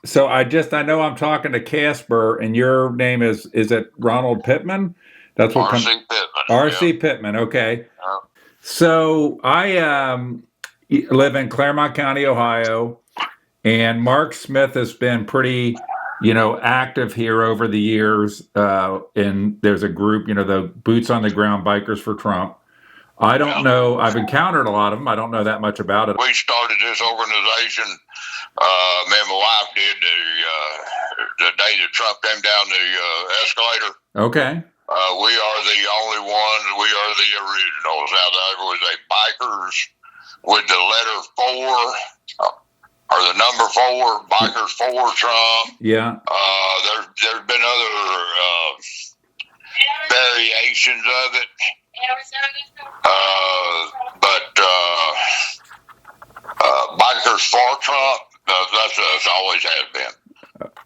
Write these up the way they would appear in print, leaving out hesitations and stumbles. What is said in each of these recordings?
So I know I'm talking to Casper, and your name is it Ronald Pittman? That's what R.C. comes. Pittman. R.C. Yeah. Pittman. Okay. So I live in Clermont County, Ohio, and Mark Smith has been pretty, active here over the years. And there's a group, the Boots on the Ground Bikers for Trump. I don't know. I've encountered a lot of them. I don't know that much about it. We started this organization. Me and my wife did the day that Trump came down the escalator. Okay. We are the only ones. We are the originals. Now there was a bikers with the letter 4 or the number 4, bikers for Trump. Yeah. There's been other variations of it. But bikers for Trump, that's always has been.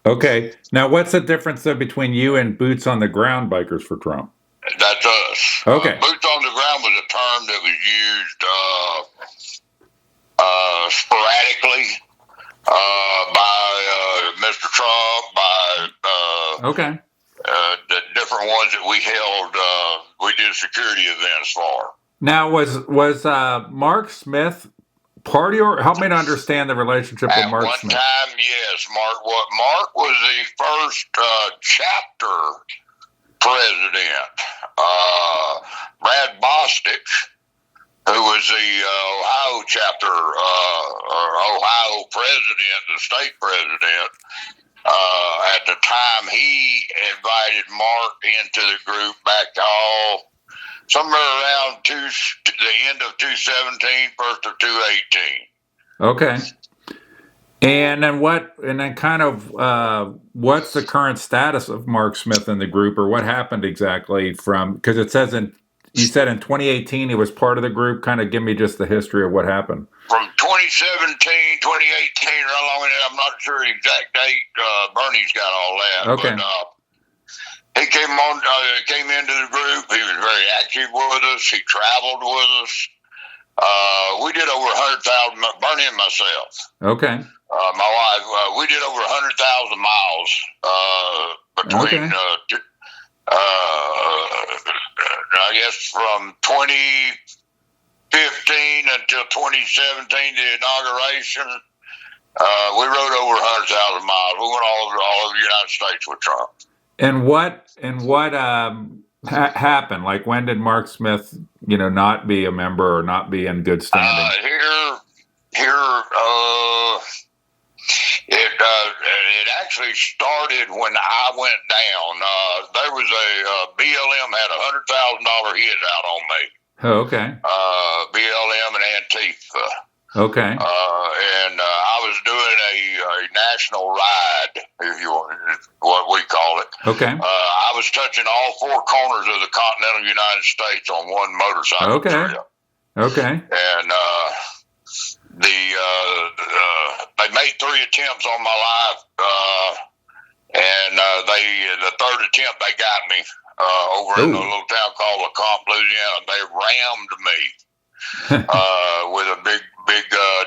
Okay. Now, what's the difference though between you and Boots on the Ground Bikers for Trump? That's us. Okay. Boots on the ground was a term that was used sporadically by Mr. Trump, by okay. The different ones that we held, we did security events for. Now, was Mark Smith part of your? Help me to understand the relationship with Mark Smith. At one time, yes, Mark was the first chapter president. Brad Bostic, who was the Ohio chapter or Ohio president, the state president. At the time, he invited Mark into the group back somewhere around the end of 2017, first of 2018. Okay. And then kind of what's the current status of Mark Smith in the group, or what happened exactly because it says you said in 2018 he was part of the group. Kind of give me just the history of what happened. From 2017, 2018, right along in there, I'm not sure the exact date. Bernie's got all that. Okay. But he came into the group. He was very active with us. He traveled with us. We did over 100,000, Bernie and myself. Okay. My wife, we did over 100,000 miles between, I guess, from 2015 until 2017, the inauguration. We rode over 100,000 miles. We went all over the United States with Trump. And what happened? Like, when did Mark Smith, not be a member or not be in good standing? It actually started when I went down. There was a BLM had $100,000 hit out on me. Oh, okay. BLM and Antifa. Okay. And I was doing a national ride, if you want, what we call it. Okay. I was touching all 4 corners of the continental United States on one motorcycle trip. Okay. And they made 3 attempts on my life, and the 3rd attempt they got me over in a little town called LeCompte, Louisiana. They rammed me with a big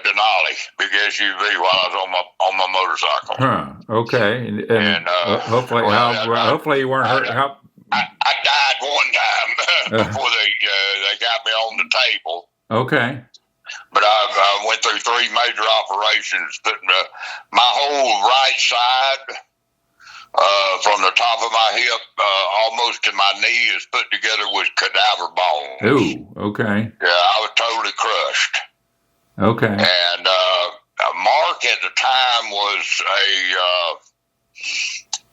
Denali, big SUV, while I was on my motorcycle. Huh. Okay. And hopefully you weren't hurt. I died one time before they got me on the table. Okay. But I went through 3 major operations, putting my whole right side, from the top of my hip almost to my knee, is put together with cadaver bones. Ooh, okay. Yeah, I was totally crushed. Okay. And Mark at the time was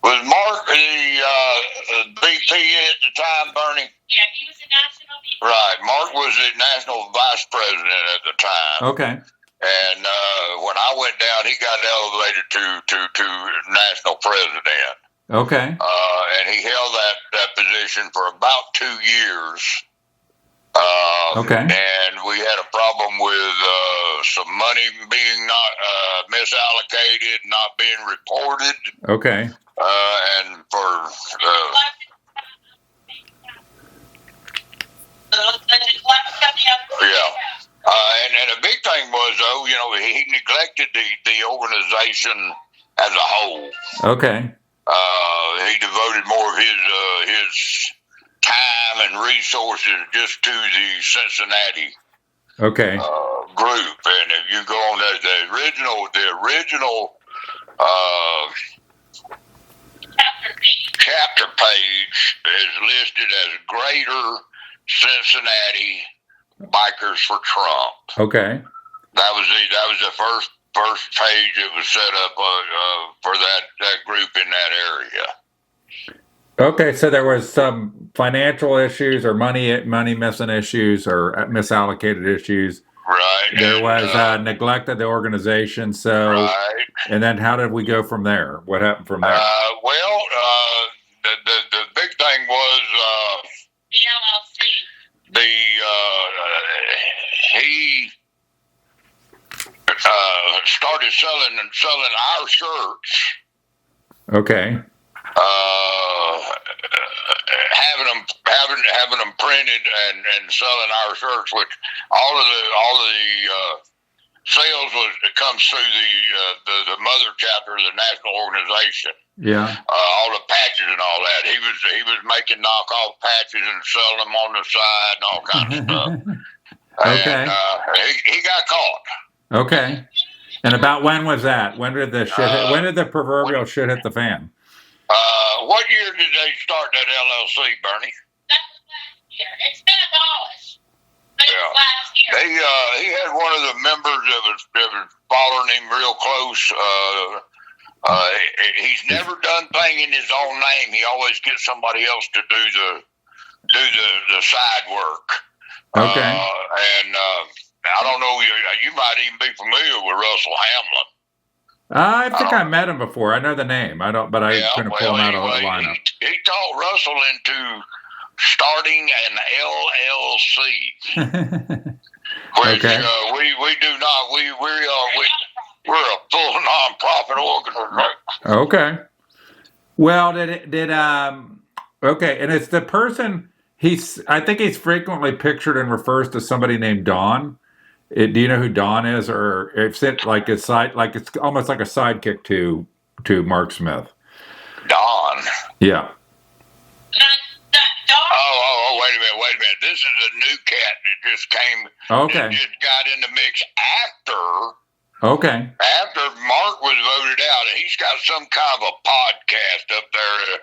Mark the VP at the time, Bernie? Yeah, he was a national VP. Right, Mark was the national vice president at the time. Okay. And when I went down, he got elevated to national president. Okay. And he held that position for about 2 years. Okay. And we had a problem with some money being not misallocated, not being reported. Okay. And for yeah. And a big thing was, though, he neglected the organization as a Okay. He devoted more of his time and resources just to the Cincinnati Okay. group. And if you go on the original chapter page is listed as Greater Cincinnati Bikers for Trump. Okay. That was the first page that was set up for that group in that area. Okay, so there was some financial issues or money missing issues or misallocated issues. Right. There was neglect of the organization. So, right. And then how did we go from there? What happened from there? Well, the big thing was The LLC. He started selling our shirts. Okay. Having them printed and selling our shirts, which all of the sales comes through the mother chapter of the national organization. Yeah. All the patches and all that. He was making knockoff patches and selling them on the side and all kinds of stuff. Okay. And he got caught. Okay. And about when was that? When did the when did the proverbial shit hit the fan? What year did they start that LLC, Bernie? That was last year. It's been abolished. But it was last year. He had one of the members that was following him real close. He's never done thing in his own name. He always gets somebody else to do the side work. Okay. And I don't know. You might even be familiar with Russell Hamlin. I think I met him before. I know the name. But I couldn't pull him out of the lineup. He talked Russell into starting an LLC, which Okay. we do not. We're a full nonprofit organization. Okay. Well, okay, and it's the person I think he's frequently pictured and refers to somebody named Don. Do you know who Don is, or it's like it's almost like a sidekick to Mark Smith? Don. Yeah. Oh, wait a minute. This is a new cat that just came. Okay. That just got in the mix after. Okay. After Mark was voted out, he's got some kind of a podcast up there.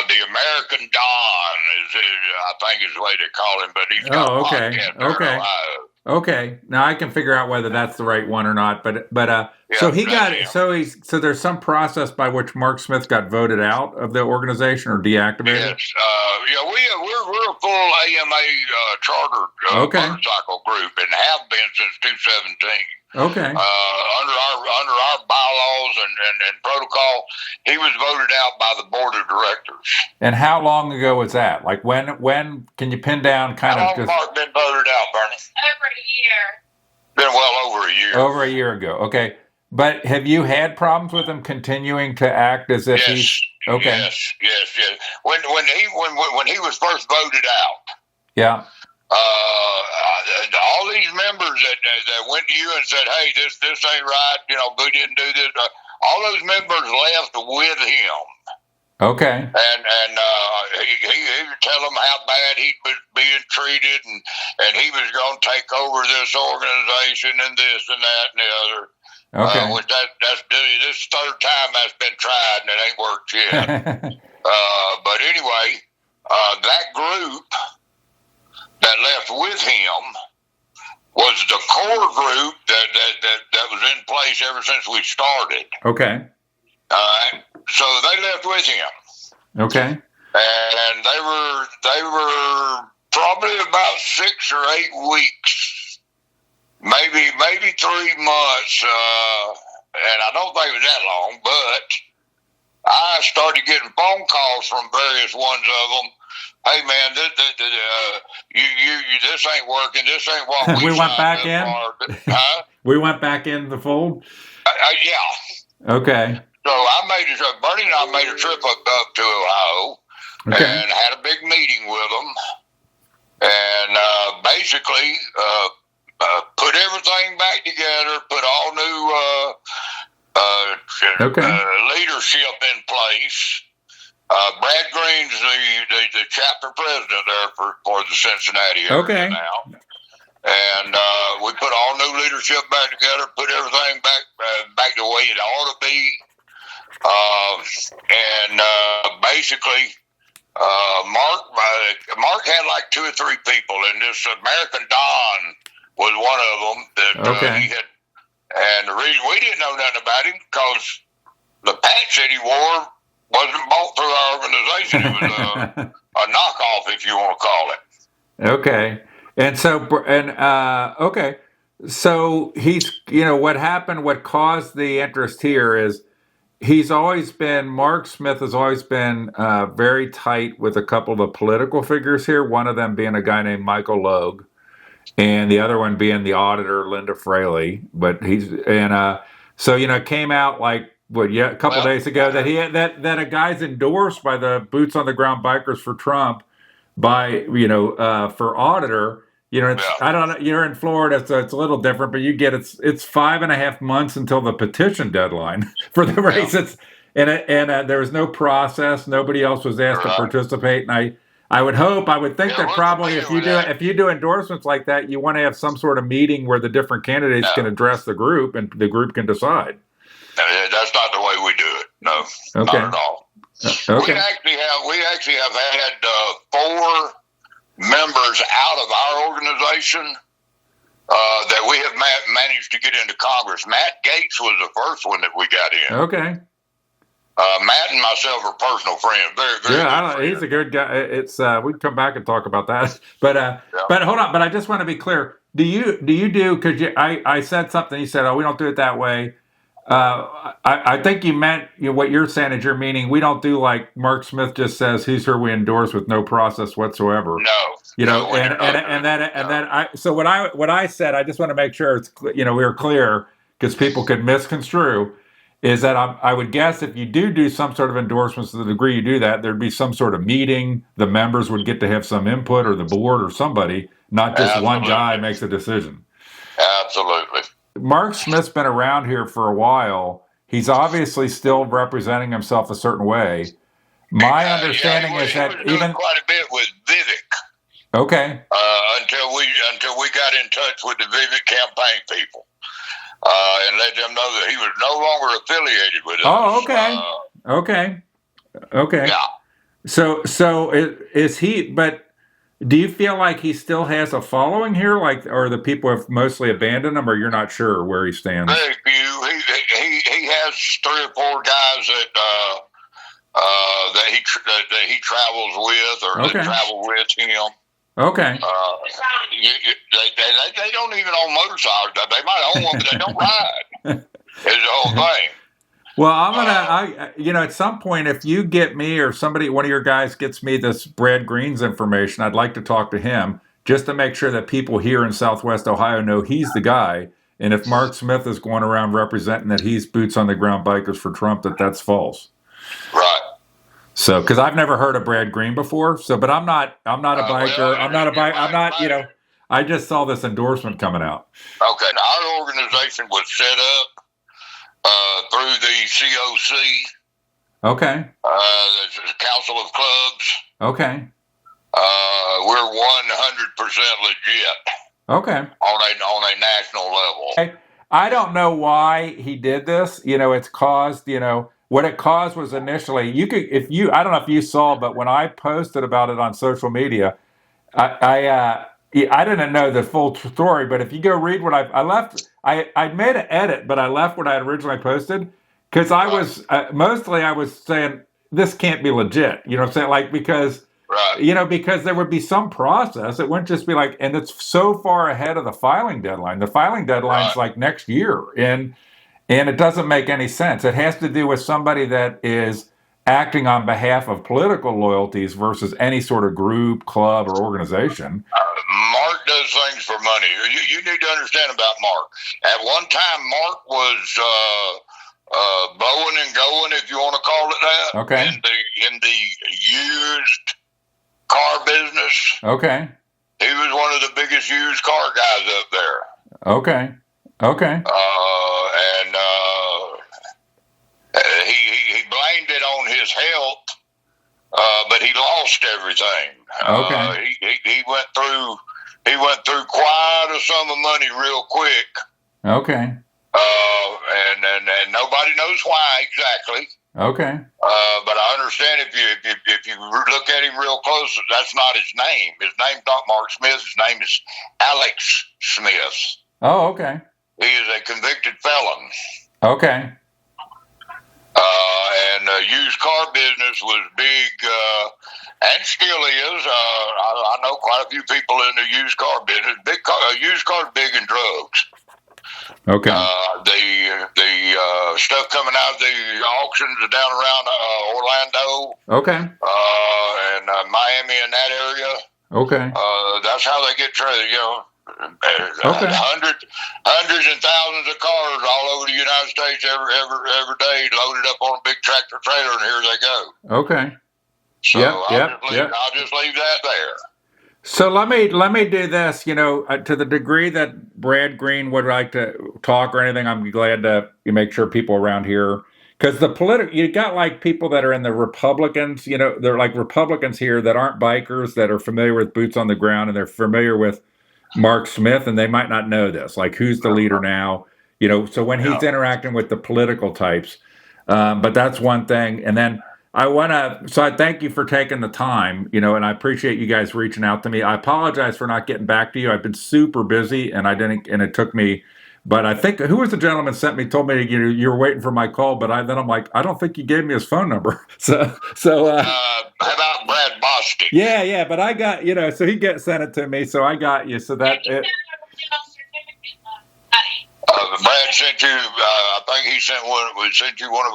The American Don I think is the way they call him, but he's got a podcast there in Ohio. Okay. Now I can figure out whether that's the right one or not. So there's some process by which Mark Smith got voted out of the organization or deactivated. Yes. We're a full AMA chartered motorcycle group and have been since 2017. Okay. Under our bylaws and protocol, he was voted out by the board of directors. And how long ago was that? Like when can you pin down kind how of long just Mark been voted out, Bernie? Over a year. Been well over a year. Over a year ago. Okay. But have you had problems with him continuing to act as if he's okay? Yes. When he was first voted out. Yeah. All these members that went to you and said, "Hey, this ain't right," we didn't do this. All those members left with him. Okay. And he would tell them how bad he was being treated, and he was going to take over this organization and this and that and the other. Okay. Which this third time that's been tried and it ain't worked yet. But anyway, that group that left with him was the core group that was in place ever since we started. Okay. So they left with him. Okay. And they were probably about 6 or 8 weeks, maybe 3 months, and I don't think it was that long, but I started getting phone calls from various ones of them. Hey man, this ain't working. This ain't what we went back in. Huh? We went back in the fold. Yeah. Okay. So Bernie and I made a trip up to Ohio and had a big meeting with them, and basically put everything back together, put all new leadership in place. Brad Green's the chapter president there for the Cincinnati area Okay. now. And we put all new leadership back together, put everything back the way it ought to be. Basically, Mark had like 2 or 3 people, and this American Don was one of them that he had. And the reason we didn't know nothing about him because the patch that he wore wasn't bought through our organization. It was a knockoff, if you want to call it. Okay. And so, okay. So he's, what caused the interest here is Mark Smith has always been very tight with a couple of the political figures here, one of them being a guy named Michael Logue, and the other one being the auditor, Linda Fraley. But so, it came out like, a couple days ago that that a guy's endorsed by the boots on the ground bikers for Trump by, for auditor. I don't know, you're in Florida, so it's a little different, but you get it's 5.5 months until the petition deadline for the race. And there was no process. Nobody else was asked to participate. And I would think that probably if you do endorsements like that, you want to have some sort of meeting where the different candidates can address the group and the group can decide. That's not the way we do it. No, not at all. Okay. We actually have had 4 members out of our organization that we have managed to get into Congress. Matt Gates was the first one that we got in. Okay. Matt and myself are personal friends. Very, very good friends. He's a good guy. It's we can come back and talk about that. But but hold on. But I just want to be clear. Do you because I said something. You said, "Oh, we don't do it that way." I think you meant what you're saying is you're meaning we don't do like Mark Smith just says who's who we endorse with no process whatsoever. So what I said, I just want to make sure it's we're clear because people could misconstrue, is that I would guess if you do some sort of endorsements to the degree you do that, there'd be some sort of meeting, the members would get to have some input, or the board or somebody, not just one guy makes a decision. Absolutely. Mark Smith's been around here for a while. He's obviously still representing himself a certain way. My understanding is that he was doing quite a bit with Vivek. Okay. Until we got in touch with the Vivek campaign people, and let them know that he was no longer affiliated with us. Oh, okay. Okay. Yeah. So is he? But do you feel like he still has a following here, or the people have mostly abandoned him, or you're not sure where he stands? Very few. He has 3 or 4 guys that he travels with, or that travel with him. Okay. They don't even own motorcycles. They might own one, but they don't ride. It's the whole thing. Well, at some point, if you get me or one of your guys gets me this Brad Green's information, I'd like to talk to him just to make sure that people here in Southwest Ohio know he's the guy. And if Mark Smith is going around representing that he's boots on the ground bikers for Trump, that's false. Right. So, because I've never heard of Brad Green before. So, but I'm not a biker. I just saw this endorsement coming out. Okay. Our organization was set up through the COC. Okay. The Council of Clubs. Okay. We're 100% legit. Okay. On a national level. Okay. I don't know why he did this. It's caused, what it caused was initially, I don't know if you saw, but when I posted about it on social media, I didn't know the full story, but if you go read what I left, I made an edit, but I left what I had originally posted because I was saying this can't be legit. You know what I'm saying? Because there would be some process. It wouldn't just be and it's so far ahead of the filing deadline. The filing deadline's next year, and it doesn't make any sense. It has to do with somebody that is acting on behalf of political loyalties versus any sort of group, club, or organization. Mark does things for money. You need to understand about Mark. At one time, Mark was blowing and going, if you want to call it that. Okay. In the used car business. Okay. He was one of the biggest used car guys up there. Okay. And he blamed it on his his health, but he lost everything. Okay. He went through quite a sum of money real quick. Okay. And nobody knows why exactly. Okay. But I understand if you look at him real close, that's not his name. His name's not Mark Smith. His name is Alex Smith. Oh, okay. He is a convicted felon. Okay. And the used car business was big, and still is. I know quite a few people in the used car business. Used cars big in drugs. Okay. The stuff coming out of the auctions down around Orlando. Okay. And Miami in that area. Okay. That's how they get traded. Okay. Hundreds and thousands of cars all over the United States every day, loaded up on a big tractor trailer, and here they go. Okay. So Yep. I'll just leave that there. So let me do this. To the degree that Brad Green would like to talk or anything, I'm glad to make sure people around here, because you got like people that are in the Republicans. They're like Republicans here that aren't bikers, that are familiar with boots on the ground, and they're familiar with Mark Smith, and they might not know this. Like, who's the leader now? So when he's interacting with the political types, but that's one thing. And then I thank you for taking the time, and I appreciate you guys reaching out to me. I apologize for not getting back to you. I've been super busy, and it took me, but I think, who was the gentleman told me, you were waiting for my call, but then I'm like, I don't think you gave me his phone number. So, how about Brad Bostic? Yeah, but I got, so he sent it to me, so I got you, so that it. Brad sent you. I think he sent one. We sent you one of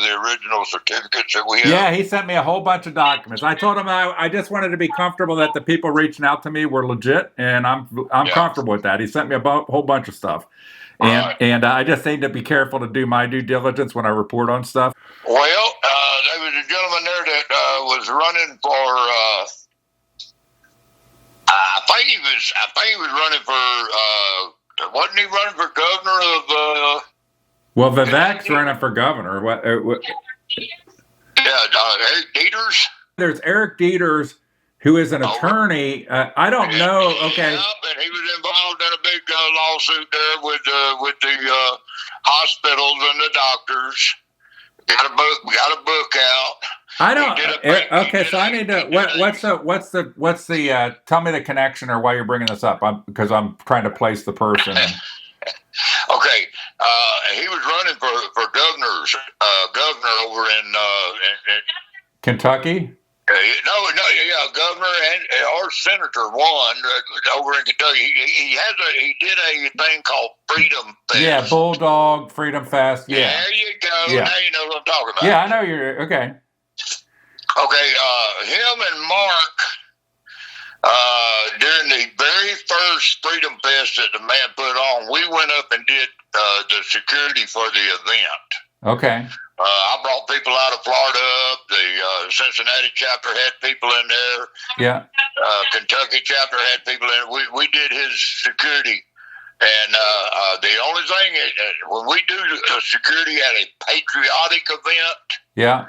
the original certificates that we have. Yeah, he sent me a whole bunch of documents. I told him I just wanted to be comfortable that the people reaching out to me were legit, and I'm comfortable with that. He sent me a whole bunch of stuff, and I just need to be careful to do my due diligence when I report on stuff. Well, there was a gentleman there that was running for. I think he was running for. Wasn't he running for governor of? Well, Vivek's running for governor. Yeah, Eric Dieters. There's Eric Dieters, who is an attorney. I don't know. Okay. And he was involved in a big lawsuit there with the hospitals and the doctors. Got a book out. I don't. Okay, so I need to. What's the? Tell me the connection or why you're bringing this up. Because I'm trying to place the person. Okay, he was running for governor over in Kentucky. Governor or senator won over in Kentucky. He did a thing called Freedom Fest. Yeah, Bulldog Freedom Fest. Yeah. There you go. Yeah. Now you know what I'm talking about. Yeah, I know you're okay. Okay, him and Mark, during the very first Freedom Fest that the man put on, we went up and did the security for the event. Okay. I brought people out of Florida. The Cincinnati chapter had people in there. Yeah. Kentucky chapter had people in. We did his security, and the only thing when we do security at a patriotic event, yeah,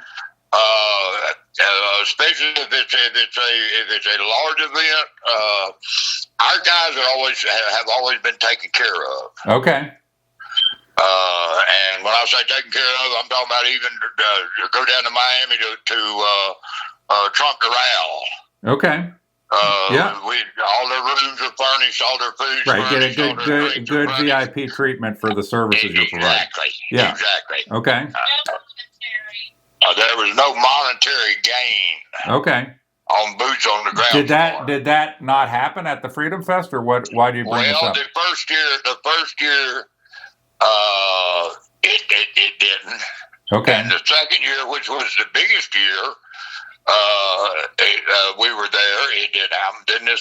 especially if it's a large event, our guys have always been taken care of. Okay. And when I say taken care of, I'm talking about even go down to Miami to Trump Corral. Okay. Yeah. All their rooms are furnished, all their food's right. furnished. Get a good VIP treatment for the services you provide. Exactly. Yeah. Exactly. Okay. There was no monetary gain. Okay. On boots on the ground. Did that not happen at the Freedom Fest, or what? Why do you bring this up? The first year. It didn't. Okay. And the second year, which was the biggest year, we were there. It did happen. Then the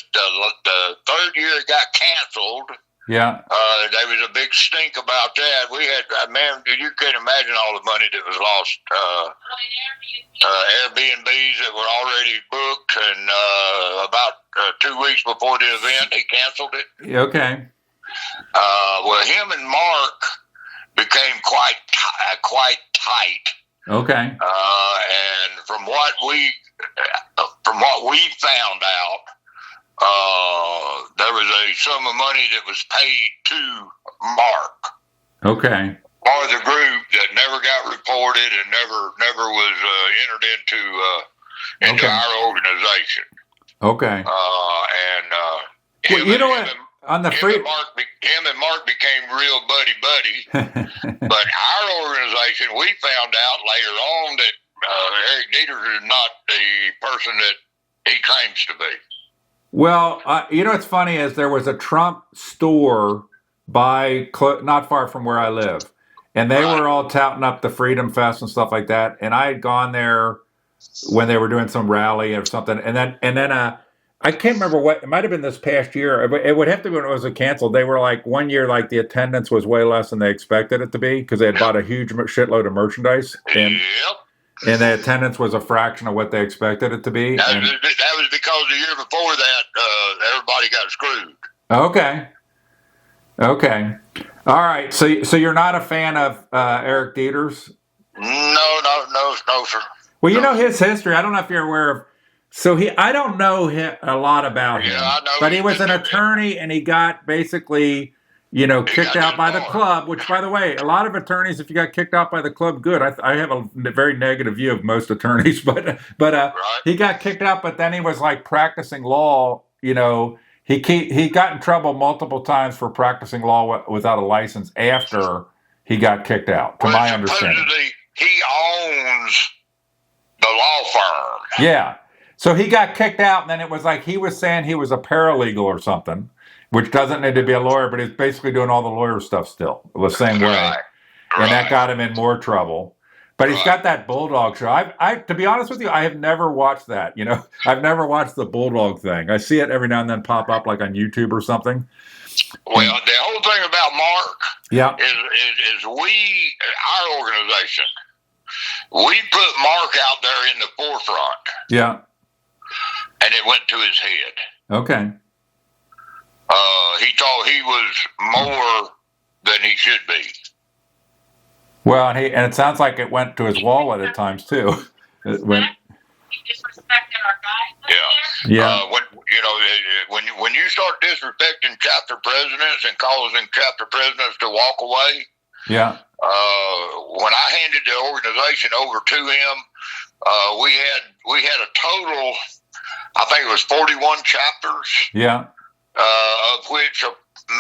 third year it got canceled. Yeah. There was a big stink about that. We had, man, you can't imagine all the money that was lost. Airbnbs that were already booked, and about 2 weeks before the event, he canceled it. Okay. Well, him and Mark became quite tight. Okay. And from what we found out, there was a sum of money that was paid to Mark Okay. or the group that never got reported and never was entered into Okay. our organization. Okay. Him you know and- what? On the him free. and Mark became real buddy. But our organization, we found out later on that Eric Dieter is not the person that he claims to be. Well, you know what's funny is there was a Trump store not far from where I live, and they were all touting up the Freedom Fest and stuff like that. And I had gone there when they were doing some rally or something, and then I can't remember what it might have been this past year. It would have to be when it was canceled. They were like one year, like the attendance was way less than they expected it to be because they had bought a huge shitload of merchandise, and the attendance was a fraction of what they expected it to be. That was because the year before that, everybody got screwed. Okay. All right. So you're not a fan of Eric Dieter's? No, sir. Well, you know his history. I don't know if you're aware of. So I don't know a lot about him, I know but he was an attorney, and he got basically, kicked out by the club. Which, by the way, a lot of attorneys, if you got kicked out by the club, good. I have a very negative view of most attorneys, but he got kicked out. But then he was like practicing law. He got in trouble multiple times for practicing law without a license after he got kicked out. To my understanding, he owns the law firm. Yeah. So he got kicked out, and then it was like he was saying he was a paralegal or something, which doesn't need to be a lawyer, but he's basically doing all the lawyer stuff still the same way. Right. And that got him in more trouble. But he's got that Bulldog show. I to be honest with you, I have never watched that. I've never watched the Bulldog thing. I see it every now and then pop up like on YouTube or something. Well, the whole thing about Mark is our organization, we put Mark out there in the forefront. Yeah. And it went to his head. Okay. He thought he was more than he should be. Well, and it sounds like it went to his wallet at times too. It went. He disrespected our guys. Yeah. When you start disrespecting chapter presidents and causing chapter presidents to walk away. Yeah. When I handed the organization over to him, we had a total, I think it was 41 chapters. Yeah. Of which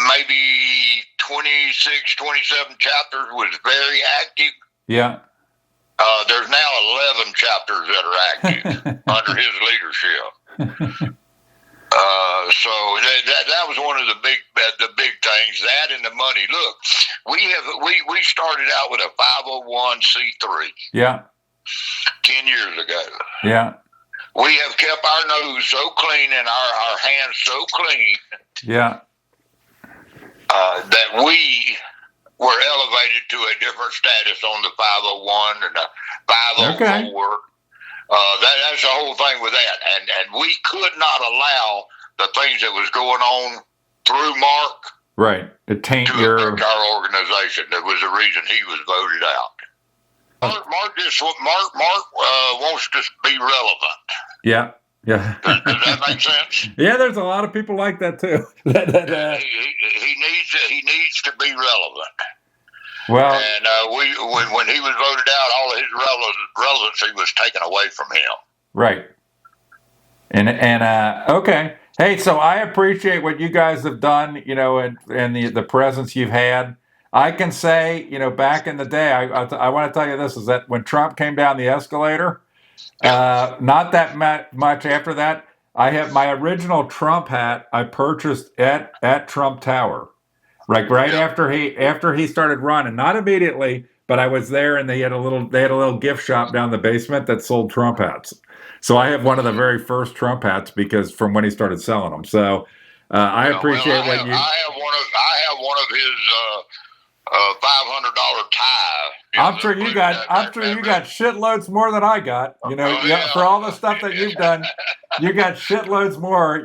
maybe 26, 27 chapters was very active. Yeah. There's now 11 chapters that are active under his leadership. So that was one of the big things. That and the money. Look, we started out with a 501c3. Yeah. 10 years ago. Yeah. We have kept our nose so clean and our hands so clean. Yeah. That we were elevated to a different status on the 501 and the 504. Okay. That's the whole thing with that. And we could not allow the things that was going on through Mark Right. To taint to your. affect our organization. That was the reason he was voted out. Mark wants to be relevant. Yeah. Yeah. Does that make sense? Yeah, there's a lot of people like that too. He needs to be relevant. Well, and when he was voted out, all of his relevancy was taken away from him. right. And okay. Hey, so I appreciate what you guys have done, and the presence you've had. I can say, back in the day, I want to tell you this, is that when Trump came down the escalator, not that much after that, I have my original Trump hat I purchased at Trump Tower. Right after he started running, not immediately, but I was there, and they had a little gift shop down the basement that sold Trump hats. So I have one of the very first Trump hats because from when he started selling them. So I appreciate I have one of his $500 tie. I'm sure you got shitloads more than I got. For all the stuff that you've done, you got shitloads more.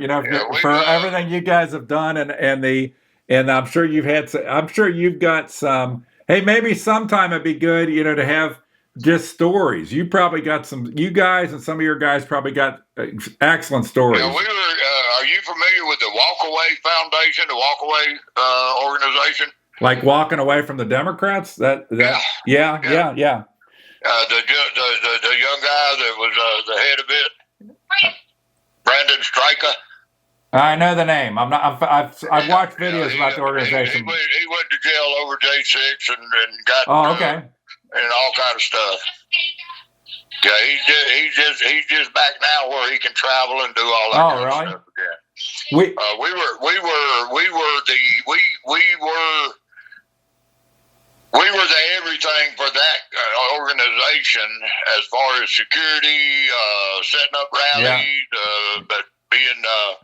For everything you guys have done, and I'm sure you've got some. Hey, maybe sometime it'd be good, to have just stories. You probably got some. You guys and some of your guys probably got excellent stories. Yeah, we were. Are you familiar with the Walkaway Foundation, the Walkaway organization? Like walking away from the Democrats? Yeah. The young guy that was the head of it, Brandon Stryker. I know the name. I've watched videos about the organization. He went to jail over J6 and got okay. And all kind of stuff. Yeah, he's just back now where he can travel and do all that kind of stuff again. We were the everything for that organization as far as security, setting up rallies, but being a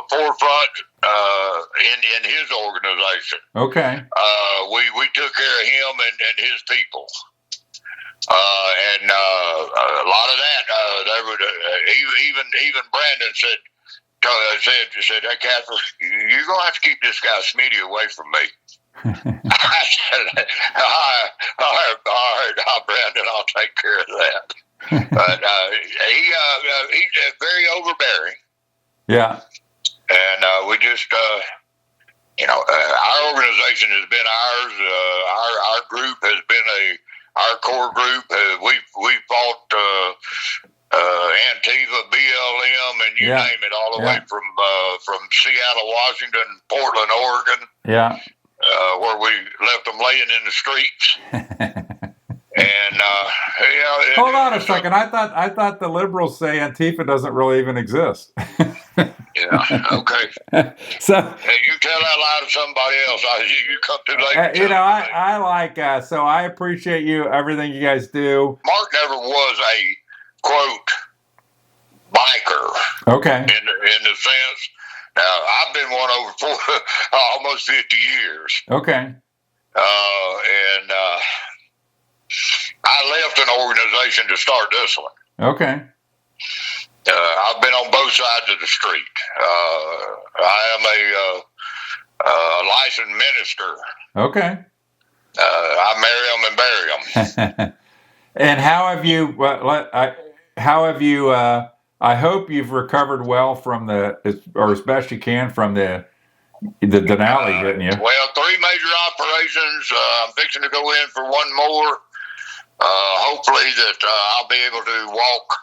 forefront in his organization. Okay. We took care of him and his people. And a lot of that, even Brandon said, "Hey, Casper, you're gonna have to keep this guy Smitty away from me." I said, "All right, Brandon, I'll take care of that." But he's very overbearing. Yeah. And we just, our organization has been ours. Our group has been our core group. We fought Antifa, BLM, and you name it, all the way from Seattle, Washington, Portland, Oregon. Yeah. Where we left them laying in the streets. And hold on a second. I thought the liberals say Antifa doesn't really even exist. Yeah. Okay. So you tell that lie to somebody else. You come too late. I like. So I appreciate you, everything you guys do. Mark never was a quote biker. Okay. In the sense, now I've been one over almost 50 years. Okay. And I left an organization to start this one. Okay. I've been on both sides of the street. I am a licensed minister. Okay. I marry them and bury them. And how have you? I hope you've recovered well from or as best you can from the Denali hitting you. Well, 3 major operations. I'm fixing to go in for one more. Hopefully that I'll be able to walk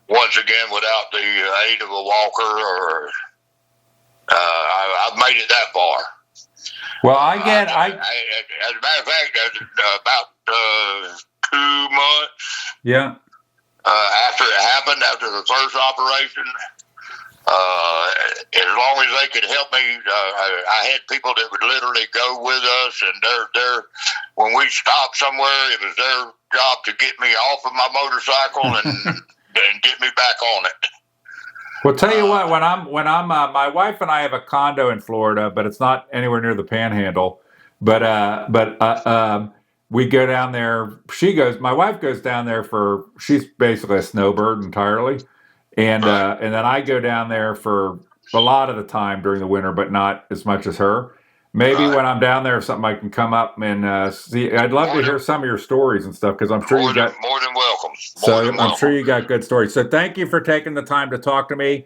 once again without the aid of a walker, or I've made it that far. Well, as a matter of fact, about 2 months. Yeah. After it happened, after the first operation, as long as they could help me, I had people that would literally go with us, and they're when we stopped somewhere, it was their job to get me off of my motorcycle and get me back on it. Well, tell you what, when I'm my wife and I have a condo in Florida, but it's not anywhere near the Panhandle. But we go down there. My wife goes down there she's basically a snowbird entirely. And then I go down there for a lot of the time during the winter, but not as much as her. Maybe when I'm down there, something I can come up and see. I'd love to hear some of your stories and stuff, because I'm sure you got more than welcome. I'm sure you got good stories. So thank you for taking the time to talk to me.